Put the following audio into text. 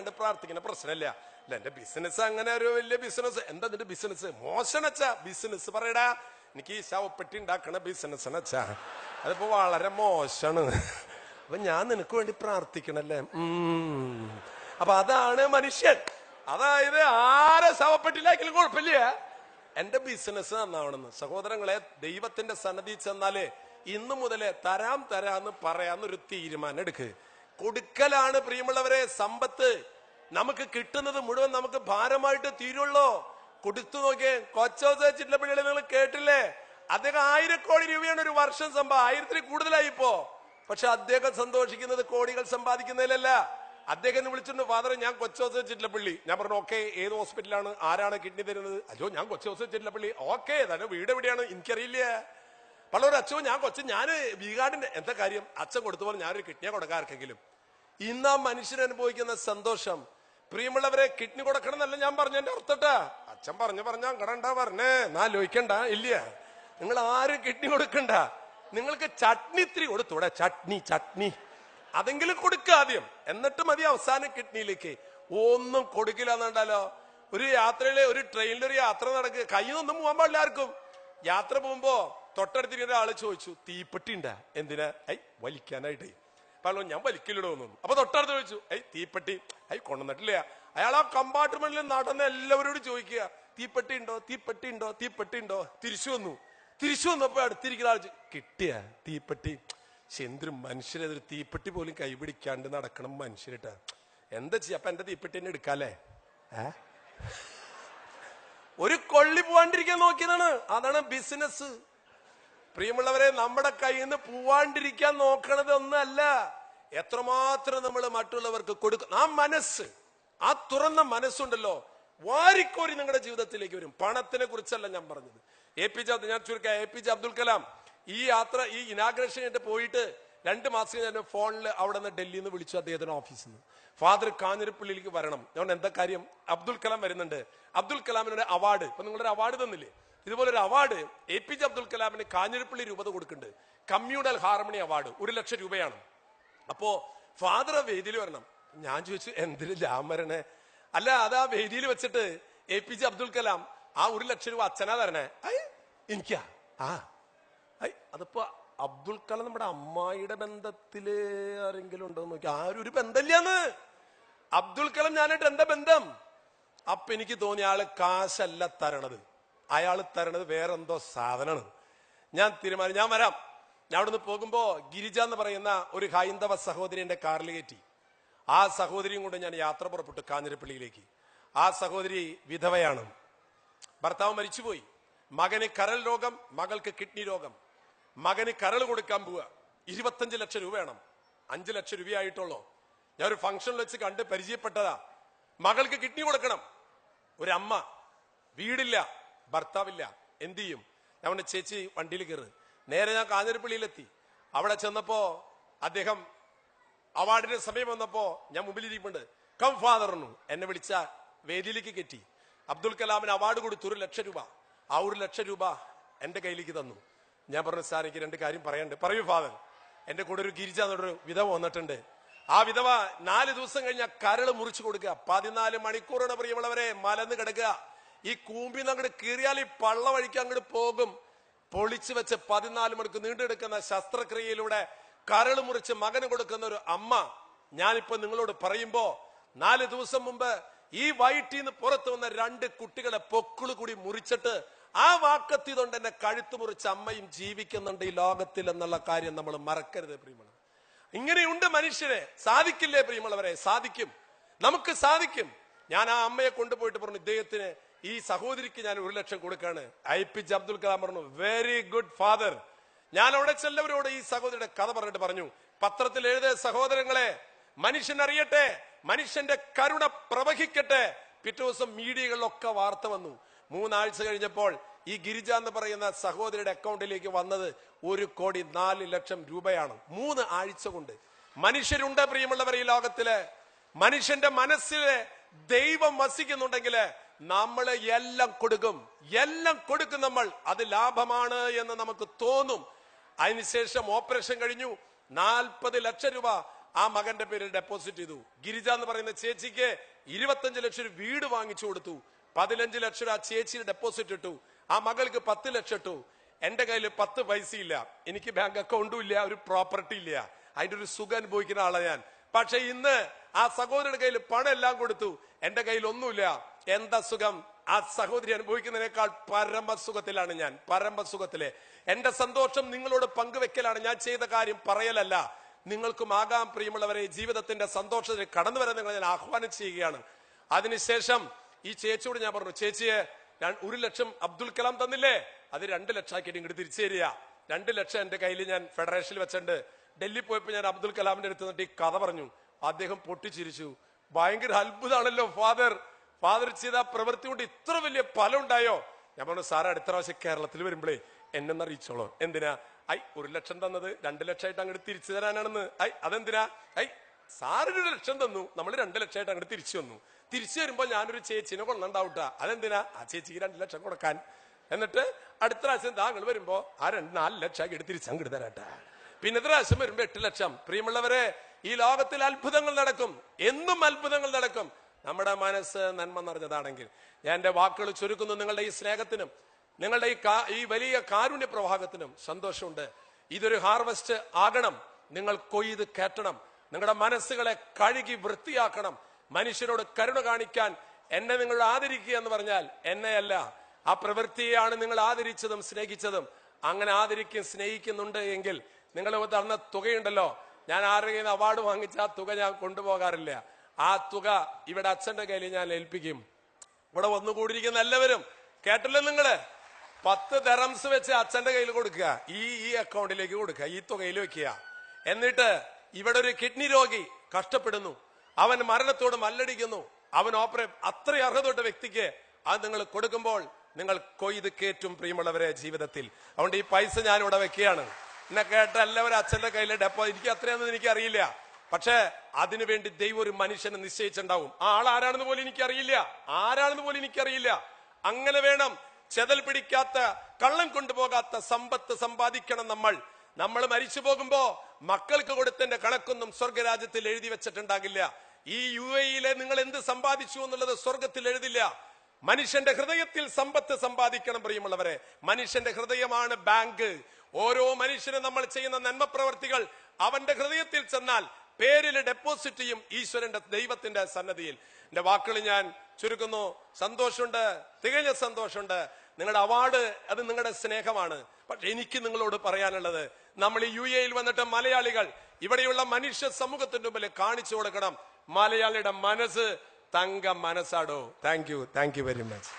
വേണ്ട പ്രാർത്ഥിക്കുന്ന പ്രശ്നമില്ല. അല്ല, എന്റെ ബിസിനസ് അങ്ങനെ ഒരു വലിയ ബിസിനസ്. എന്താ നിന്റെ ബിസിനസ്? മോശനച്ചാ ബിസിനസ് പറയടാ. എനിക്ക് ഈ ശവപ്പെട്ടി ഉണ്ടാക്കണ ബിസിനസ്സിനച്ചാ അതിപ്പോ വളരെ മോശമാണ്. അപ്പൊ ഞാൻ നിനക്ക് വേണ്ടി പ്രാർത്ഥിക്കണല്ലേ. അപ്പൊ അതാണ് മനുഷ്യൻ. അതായത് ആരെ ശവപ്പെട്ടിലാക്കിയാലും കുഴപ്പമില്ല, എന്റെ ബിസിനസ് നന്നാവണമെന്ന്. സഹോദരങ്ങളെ, ദൈവത്തിന്റെ സന്നദ്ധി ചെന്നാലേ ഇന്നു മുതലേ തരാന്ന് പറയാന്നൊരു തീരുമാനം എടുക്ക്. കൊടുക്കലാണ് പ്രിയമുള്ളവരെ സമ്പത്ത്. നമുക്ക് കിട്ടുന്നത് മുഴുവൻ നമുക്ക് ഭാരമായിട്ട് തീരുള്ളൂ. കൊടുത്തു നോക്കിയേ. കൊച്ചോസ ചിറ്റലപ്പള്ളിയിൽ നിങ്ങൾ കേട്ടില്ലേ? അദ്ദേഹം 1000 കോടി രൂപയാണ് ഒരു വർഷം 1000-ൽ കൂടുതലായി ഇപ്പോ. പക്ഷെ അദ്ദേഹം സന്തോഷിക്കുന്നത് കോടികൾ സമ്പാദിക്കുന്നതിലല്ല. അദ്ദേഹം വിളിച്ചിട്ടുണ്ട്, ഫാദർ ഞാൻ കൊച്ചോസ ചിറ്റലപ്പള്ളി. ഞാൻ പറഞ്ഞു, ഓക്കെ, ഏത് ഹോസ്പിറ്റലാണ്, ആരാണ് കിഡ്നി തരുന്നത്? അയ്യോ, ഞാൻ കൊച്ചോസ ചിറ്റലപ്പള്ളി. ഓക്കെ, തന്നെ വീട് എവിടെയാണ്? എനിക്കറിയില്ല. പലരും അച്ഛൻ ഞാൻ വീഗാടിന്റെ എന്താ കാര്യം? അച്ഛൻ കൊടുത്തു പോലെ ഞാനൊരു കിഡ്നിയെ കൊടുക്കാൻ ആർക്കെങ്കിലും. ഇന്ന് ആ മനുഷ്യൻ അനുഭവിക്കുന്ന സന്തോഷം പ്രിയമുള്ളവരെ, കിഡ്നി കൊടുക്കണം എന്നല്ല ഞാൻ പറഞ്ഞതിന്റെ അർത്ഥട്ടാ. അച്ഛൻ പറഞ്ഞ അങ്ങടണ്ടാ പറഞ്ഞേ, എന്നാ ആലോചിക്കണ്ട. ഇല്ല, നിങ്ങൾ ആരും കിഡ്നി കൊടുക്കണ്ട. നിങ്ങൾക്ക് ചട്നി ഇത്തിരി കൊടുത്തൂടെ? ചട്നി അതെങ്കിലും കൊടുക്കുക ആദ്യം, എന്നിട്ട് മതി അവസാനം കിഡ്നിയിലേക്ക്. ഒന്നും കൊടുക്കില്ല എന്നുണ്ടല്ലോ. ഒരു യാത്രയില്, ഒരു ട്രെയിനിലൊരു യാത്ര നടക്കുക, കയ്യിലൊന്നും പോകാൻ പാടില്ല ആർക്കും. യാത്ര പോകുമ്പോ തൊട്ടടുത്തിരിക്കുന്ന ഒരാള് ചോദിച്ചു, തീപ്പെട്ടി ഉണ്ടാ? എന്തിനാ? വലിക്കാനായിട്ട്. പറഞ്ഞു, ഞാൻ വലിക്കില്ലടോ ഒന്നും. അപ്പൊ തൊട്ടടുത്ത് ചോദിച്ചു, തീപ്പെട്ടി? കൊണ്ടുവന്നിട്ടില്ല. അയാൾ ആ കമ്പാർട്ട്മെന്റിൽ നടന്ന് എല്ലാവരോടും ചോദിക്കുക, തീപ്പെട്ടി ഉണ്ടോ? തിരിച്ചു വന്നപ്പോ അടുത്തിരിക്കുന്ന ആൾ, കിട്ടിയ തീപ്പെട്ടി? എന്തൊരു മനുഷ്യരതൊരു തീപ്പെട്ടി പോലും കൈപിടിക്കാണ്ട് നടക്കണം മനുഷ്യരിട്ടാ. എന്താ ചെയ്യാ? അപ്പൊ എന്റെ തീപ്പെട്ടി തന്നെ എടുക്കാല്ലേ? ഒരു കൊള്ളി പോവാണ്ടിരിക്കാൻ നോക്കിയതാണ്. അതാണ് ബിസിനസ്. പ്രിയമുള്ളവരെ, നമ്മുടെ കയ്യിൽ നിന്ന് പോവാണ്ടിരിക്കാൻ നോക്കണത് ഒന്നല്ല, എത്രമാത്രം നമ്മൾ മറ്റുള്ളവർക്ക് കൊടുക്കും. ആ മനസ്സ്, ആ തുറന്ന മനസ്സുണ്ടല്ലോ, വാരിക്കോരി നിങ്ങളുടെ ജീവിതത്തിലേക്ക് വരും. പണത്തിനെ കുറിച്ചല്ല ഞാൻ പറഞ്ഞത്. ഞാൻ ചുരുക്കാം, APJ അബ്ദുൽ കലാം ഈ യാത്ര, ഈ ഇനാഗ്രേഷൻ ആയിട്ട് പോയിട്ട് 2 മാസം ഞാൻ ഫോണിൽ അവിടെ നിന്ന് ഡൽഹിയിൽ നിന്ന് വിളിച്ചു, അദ്ദേഹത്തിന്റെ ഓഫീസിൽ നിന്ന്, ഫാദർ കാഞ്ഞിരപ്പള്ളിയിലേക്ക് വരണം. ഞാൻ എന്താ കാര്യം? അബ്ദുൽ കലാം വരുന്നുണ്ട്. അബ്ദുൽ കലാമിനൊരു അവാർഡ്, ഇപ്പൊ നിങ്ങളൊരു അവാർഡ് തന്നില്ലേ, ഇതുപോലൊരു അവാർഡ് APJ അബ്ദുൽ കലാമിന് കാഞ്ഞിരപ്പള്ളി രൂപത കൊടുക്കുന്നുണ്ട്. കമ്മ്യൂണൽ ഹാർമണി അവാർഡ് 1 ലക്ഷം രൂപയാണ്. അപ്പോ ഫാദർ ആ വേദിയിൽ വരണം. ഞാൻ ചോദിച്ചു, എന്തിന് ഞാൻ വരണേ? അല്ല, അത് ആ വേദിയിൽ വെച്ചിട്ട് APJ അബ്ദുൽ കലാം ആ 1 ലക്ഷം രൂപ അച്ഛനാ തരണേ. എനിക്കാ? അതിപ്പോ അബ്ദുൽ കലാം നമ്മുടെ അമ്മായിയുടെ ബന്ധത്തില് ആരെങ്കിലും ഉണ്ടോ നോക്കി. ആരും ഒരു ബന്ധമില്ലാന്ന്. അബ്ദുൽ കലാം ഞാനായിട്ട് എന്താ ബന്ധം? അപ്പൊ എനിക്ക് തോന്നി ആള് കാശല്ല തരണത്, അയാള് തരണത് വേറെന്തോ സാധനമാണ്. ഞാൻ തീരുമാനം, ഞാൻ വരാം. ഞാൻ അവിടുന്ന് പോകുമ്പോ ഗിരിജ എന്ന് പറയുന്ന ഒരു ഹൈന്ദവ സഹോദരി എന്റെ കാറിൽ കയറ്റി. ആ സഹോദരിയും കൊണ്ട് ഞാൻ യാത്ര പുറപ്പെട്ടു കാഞ്ഞിരപ്പള്ളിയിലേക്ക്. ആ സഹോദരി വിധവയാണ്, ഭർത്താവ് മരിച്ചുപോയി. മകന് കരൾ രോഗം, മകൾക്ക് കിഡ്നി രോഗം. മകന് കരൾ കൊടുക്കാൻ പോവുക, 25 ലക്ഷം രൂപ വേണം. 5 ലക്ഷം രൂപയായിട്ടുള്ളൂ. ഞാൻ ഒരു ഫംഗ്ഷനിൽ വെച്ച് കണ്ട് പരിചയപ്പെട്ടതാ. മകൾക്ക് കിഡ്നി കൊടുക്കണം. ഒരമ്മ, വീടില്ല, ഭർത്താവില്ല, എന്ത് ചെയ്യും? ഞാൻ പറഞ്ഞു, ചേച്ചി വണ്ടിയിൽ കയറ്. നേരെ ഞാൻ കാഞ്ഞിരപ്പള്ളിയിലെത്തി. അവിടെ ചെന്നപ്പോ അദ്ദേഹം അവാർഡിന്റെ സമയം വന്നപ്പോ ഞാൻ മുമ്പിലിരിപ്പുണ്ട്. കം ഫാദറിനു എന്നെ വിളിച്ച വേദിയിലേക്ക് കെറ്റി. അബ്ദുൽ കലാമിന് അവാർഡ് കൊടുത്തു 1 ലക്ഷം രൂപ. ആ 1 ലക്ഷം രൂപ എന്റെ കയ്യിലേക്ക് തന്നു. ഞാൻ പറഞ്ഞു, സാർ എനിക്ക് 2 കാര്യം പറയാനുണ്ട്. പറയൂ ഫാദർ. എന്റെ കൂടെ ഒരു ഗിരിജ എന്നൊരു വിധവ വന്നിട്ടുണ്ട്. ആ വിധവ 4 ദിവസം കഴിഞ്ഞ കരള് മുറിച്ചു കൊടുക്കുക. 14 മണിക്കൂറാണ് പ്രിയമുള്ളവരെ മലന്ന് കിടക്കുക. ഈ കൂമ്പിന്ന് അങ്ങോട്ട് കീറിയാൽ ഈ പള്ള വഴിക്ക് അങ്ങോട്ട് പോകും. പൊളിച്ചു വെച്ച് 14 മണിക്കൂർ നീണ്ടെടുക്കുന്ന ശസ്ത്രക്രിയയിലൂടെ കരള് മുറിച്ച് മകന് കൊടുക്കുന്ന ഒരു അമ്മ. ഞാനിപ്പോ നിങ്ങളോട് പറയുമ്പോ 4 ദിവസം മുമ്പ് ഈ വയറ്റിന്ന് പുറത്തു വന്ന 2 കുട്ടികളെ പൊക്കിള് കൂടി മുറിച്ചിട്ട് ആ വാക്കത്തിതുകൊണ്ട് എന്നെ കഴുത്ത് മുറിച്ച അമ്മയും ജീവിക്കുന്നുണ്ട് ഈ ലോകത്തിൽ എന്നുള്ള കാര്യം നമ്മൾ മറക്കരുത് പ്രിയമുള്ളവർ. ഇങ്ങനെയുണ്ട് മനുഷ്യരെ. സാധിക്കില്ലേ പ്രിയമുള്ളവരെ? സാധിക്കും, നമുക്ക് സാധിക്കും. ഞാൻ ആ അമ്മയെ കൊണ്ടുപോയിട്ട് പറഞ്ഞു, ഇദ്ദേഹത്തിന്, ഈ സഹോദരിക്ക് ഞാൻ 1 ലക്ഷം കൊടുക്കാണ്. APJ അബ്ദുൽ കലാം പറഞ്ഞു, വെരി ഗുഡ് ഫാദർ. ഞാൻ അവിടെ ചെല്ലവരോട് ഈ സഹോദരിയുടെ കഥ പറഞ്ഞിട്ട് പറഞ്ഞു, പത്രത്തിൽ എഴുതിയ സഹോദരങ്ങളെ, മനുഷ്യൻ അറിയട്ടെ, മനുഷ്യന്റെ കരുണ പ്രവഹിക്കട്ടെ. പിറ്റേ ദിവസം മീഡിയകളിലൊക്കെ വാർത്ത വന്നു. 3 ആഴ്ച കഴിഞ്ഞപ്പോൾ ഈ ഗിരിജ എന്ന് പറയുന്ന സഹോദരിയുടെ അക്കൗണ്ടിലേക്ക് വന്നത് 1,04,00,000 രൂപയാണ്. 3 ആഴ്ച കൊണ്ട്. മനുഷ്യരുണ്ട് പ്രിയമുള്ളവർ ഈ ലോകത്തില്. മനുഷ്യന്റെ മനസ്സില് ദൈവം വസിക്കുന്നുണ്ടെങ്കിൽ നമ്മള് എല്ലാം കൊടുക്കും നമ്മൾ. അത് ലാഭമാണ് എന്ന് നമുക്ക് തോന്നും. അതിനുശേഷം ഓപ്പറേഷൻ കഴിഞ്ഞു. 40 ലക്ഷം രൂപ ആ മകന്റെ പേരിൽ ഡെപ്പോസിറ്റ് ചെയ്തു. ഗിരിജ എന്ന് പറയുന്ന ചേച്ചിക്ക് 25 ലക്ഷം വീട് വാങ്ങിച്ചു കൊടുത്തു. 15 ലക്ഷം ആ ചേച്ചിയുടെ ഡെപ്പോസിറ്റ് ഇട്ടു. ആ മകൾക്ക് 10 ലക്ഷം ഇട്ടു. എന്റെ കയ്യിൽ 10 പൈസ ഇല്ല, എനിക്ക് ബാങ്ക് അക്കൗണ്ടും ഇല്ല, ഒരു പ്രോപ്പർട്ടി ഇല്ല. അതിന്റെ ഒരു സുഖം അനുഭവിക്കുന്ന ആളാണ് ഞാൻ. പക്ഷെ ഇന്ന് ആ സഹോദരിയുടെ കയ്യിൽ പണം എല്ലാം കൊടുത്തു, എന്റെ കയ്യിൽ ഒന്നുമില്ല. എന്താ സുഖം? ആ സഹോദരി അനുഭവിക്കുന്നതിനേക്കാൾ പരമസുഖത്തിലാണ് ഞാൻ, പരമസുഖത്തിലെ. എന്റെ സന്തോഷം നിങ്ങളോട് പങ്കുവെക്കലാണ്, ഞാൻ ചെയ്ത കാര്യം പറയലല്ല. നിങ്ങൾക്കും ആകാം പ്രിയമുള്ളവരെ. ജീവിതത്തിന്റെ സന്തോഷത്തിൽ കടന്നു വരാൻ നിങ്ങൾ ഞാൻ ആഹ്വാനം ചെയ്യുകയാണ്. അതിനുശേഷം ഈ ചേച്ചിയോട് ഞാൻ പറഞ്ഞു, ചേച്ചിയെ 1 ലക്ഷം അബ്ദുൽ കലാം തന്നില്ലേ, അത് 2 ലക്ഷം ആക്കിയിട്ട് ഇങ്ങോട്ട് തിരിച്ചു തരിക. 2 ലക്ഷം എന്റെ കയ്യിൽ ഞാൻ ഫെഡറേഷനിൽ വെച്ചിട്ടുണ്ട്. ഡൽഹി പോയപ്പോ ഞാൻ അബ്ദുൽ കലാമിന്റെ അടുത്ത് നിന്നിട്ട് ഈ കഥ പറഞ്ഞു. അദ്ദേഹം പൊട്ടിച്ചിരിച്ചു. ഭയങ്കര അത്ഭുതമാണല്ലോ ഫാദർ ചെയ്ത പ്രവൃത്തി കൊണ്ട് ഇത്ര വലിയ ഫലം ഉണ്ടായോ? ഞാൻ പറഞ്ഞു, സാറ് അടുത്ത പ്രാവശ്യം കേരളത്തിൽ വരുമ്പോഴേ എന്നെ അറിയിച്ചോളൂ. എന്തിനാ? 1 ലക്ഷം തന്നത് 2 ലക്ഷമായിട്ട് അങ്ങോട്ട് തിരിച്ചു തരാനാണെന്ന്. അതെന്തിനാ? സാറിന് 1 ലക്ഷം തന്നു, നമ്മൾ 2 ലക്ഷമായിട്ട് അങ്ങോട്ട് തിരിച്ചു വന്നു. തിരിച്ചു വരുമ്പോ ഞാനൊരു ചേച്ചിനെ കൊണ്ടുണ്ടാവൂട്ടാ. അതെന്തിനാ? ആ ചേച്ചിക്ക് 2 ലക്ഷം കൊടുക്കാൻ. എന്നിട്ട് അടുത്ത പ്രാവശ്യം താങ്കൾ വരുമ്പോ ആ 4 ലക്ഷം ആക്കി തിരിച്ചങ്ങോട്ട് തരാട്ടാ. പിന്നെ പ്രാവശ്യം വരുമ്പോ 8 ലക്ഷം. പ്രിയമുള്ളവരെ, ഈ ലോകത്തിൽ അത്ഭുതങ്ങൾ നടക്കും, എന്നും അത്ഭുതങ്ങൾ നടക്കും. നമ്മുടെ മനസ്സ് നന്മ നിറഞ്ഞതാണെങ്കിൽ. ഞാൻ എന്റെ വാക്കുകൾ ചുരുക്കുന്നു. നിങ്ങളുടെ ഈ സ്നേഹത്തിനും നിങ്ങളുടെ ഈ വലിയ കാരുണ്യ പ്രവാഹത്തിനും സന്തോഷമുണ്ട്. ഇതൊരു ഹാർവെസ്റ്റ് ആകണം. നിങ്ങൾ കൊയ്ത് കയറ്റണം. നിങ്ങളുടെ മനസ്സുകളെ കഴുകി വൃത്തിയാക്കണം. മനുഷ്യരോട് കരുണ കാണിക്കാൻ എന്നെ നിങ്ങൾ ആദരിക്കുക എന്ന് പറഞ്ഞാൽ എന്നെയല്ല, ആ പ്രവൃത്തിയെയാണ് നിങ്ങൾ ആദരിച്ചതും സ്നേഹിച്ചതും. അങ്ങനെ ആദരിക്കും സ്നേഹിക്കുന്നുണ്ട് എങ്കിൽ നിങ്ങൾ തന്ന തുകയുണ്ടല്ലോ, ഞാൻ ആരുടെയും അവാർഡ് വാങ്ങിച്ച ആ തുക ഞാൻ കൊണ്ടുപോകാറില്ല. ആ തുക ഇവിടെ അച്ഛന്റെ കയ്യിൽ ഞാൻ ഏൽപ്പിക്കും. ഇവിടെ വന്നുകൂടിയിരിക്കുന്ന എല്ലാവരും കേട്ടല്ലോ, നിങ്ങള് 10 ദറംസ് വെച്ച് അച്ഛന്റെ കയ്യിൽ കൊടുക്കുക, ഈ അക്കൗണ്ടിലേക്ക് കൊടുക്കുക, ഈ തുകയിൽ വെക്കുക. എന്നിട്ട് ഇവിടെ ഒരു കിഡ്നി രോഗി കഷ്ടപ്പെടുന്നു, അവൻ മരണത്തോട് മല്ലടിക്കുന്നു, അവൻ അത്ര അർഹതപ്പെട്ട വ്യക്തിക്ക് അത് നിങ്ങൾ കൊടുക്കുമ്പോൾ നിങ്ങൾ കൊയ്ത് കയറ്റും പ്രിയമുള്ളവരെ ജീവിതത്തിൽ. അതുകൊണ്ട് ഈ പൈസ ഞാൻ ഇവിടെ വെക്കുകയാണ്. എന്നെ കേട്ട എല്ലാവരും അച്ഛന്റെ കയ്യിൽ എനിക്ക് അത്രയൊന്നും എനിക്ക് അറിയില്ല. പക്ഷെ അതിനുവേണ്ടി ദൈവം ഒരു മനുഷ്യനെ നിശ്ചയിച്ചിട്ടുണ്ടാവും. ആ ആൾ ആരാണെന്ന് പോലും എനിക്കറിയില്ല. അങ്ങനെ വേണം. ചെതൽ പിടിക്കാത്ത, കള്ളം കൊണ്ടുപോകാത്ത സമ്പത്ത് സമ്പാദിക്കണം. നമ്മൾ മരിച്ചു പോകുമ്പോ മക്കൾക്ക് കൊടുത്തതിന്റെ കണക്കൊന്നും സ്വർഗരാജ്യത്തിൽ എഴുതി വെച്ചിട്ടുണ്ടാകില്ല. ഈ UAE നിങ്ങൾ എന്ത് സമ്പാദിച്ചു എന്നുള്ളത് സ്വർഗത്തിൽ എഴുതില്ല. മനുഷ്യന്റെ ഹൃദയത്തിൽ സമ്പത്ത് സമ്പാദിക്കണം പ്രിയമുള്ളവരെ. മനുഷ്യന്റെ ഹൃദയമാണ് ബാങ്ക്. ഓരോ മനുഷ്യനും നമ്മൾ ചെയ്യുന്ന നന്മ പ്രവർത്തികൾ അവന്റെ ഹൃദയത്തിൽ ചെന്നാൽ പേരിൽ ഡെപ്പോസിറ്റ് ചെയ്യും ഈശ്വരന്റെ ദൈവത്തിന്റെ സന്നദ്ധിയിൽ. എന്റെ വാക്കുകൾ ഞാൻ ചുരുക്കുന്നു. സന്തോഷമുണ്ട്, തികഞ്ഞ സന്തോഷമുണ്ട്. നിങ്ങളുടെ അവാർഡ് അത് നിങ്ങളുടെ സ്നേഹമാണ്. പക്ഷെ എനിക്ക് നിങ്ങളോട് പറയാനുള്ളത്, നമ്മൾ ഈ UAE വന്നിട്ട് മലയാളികൾ ഇവിടെയുള്ള മനുഷ്യ സമൂഹത്തിന്റെ മുമ്പിൽ കാണിച്ചു കൊടുക്കണം, മലയാളിയുടെ മനസ്സ് തങ്ക മനസ്സാടോ. Thank you very much.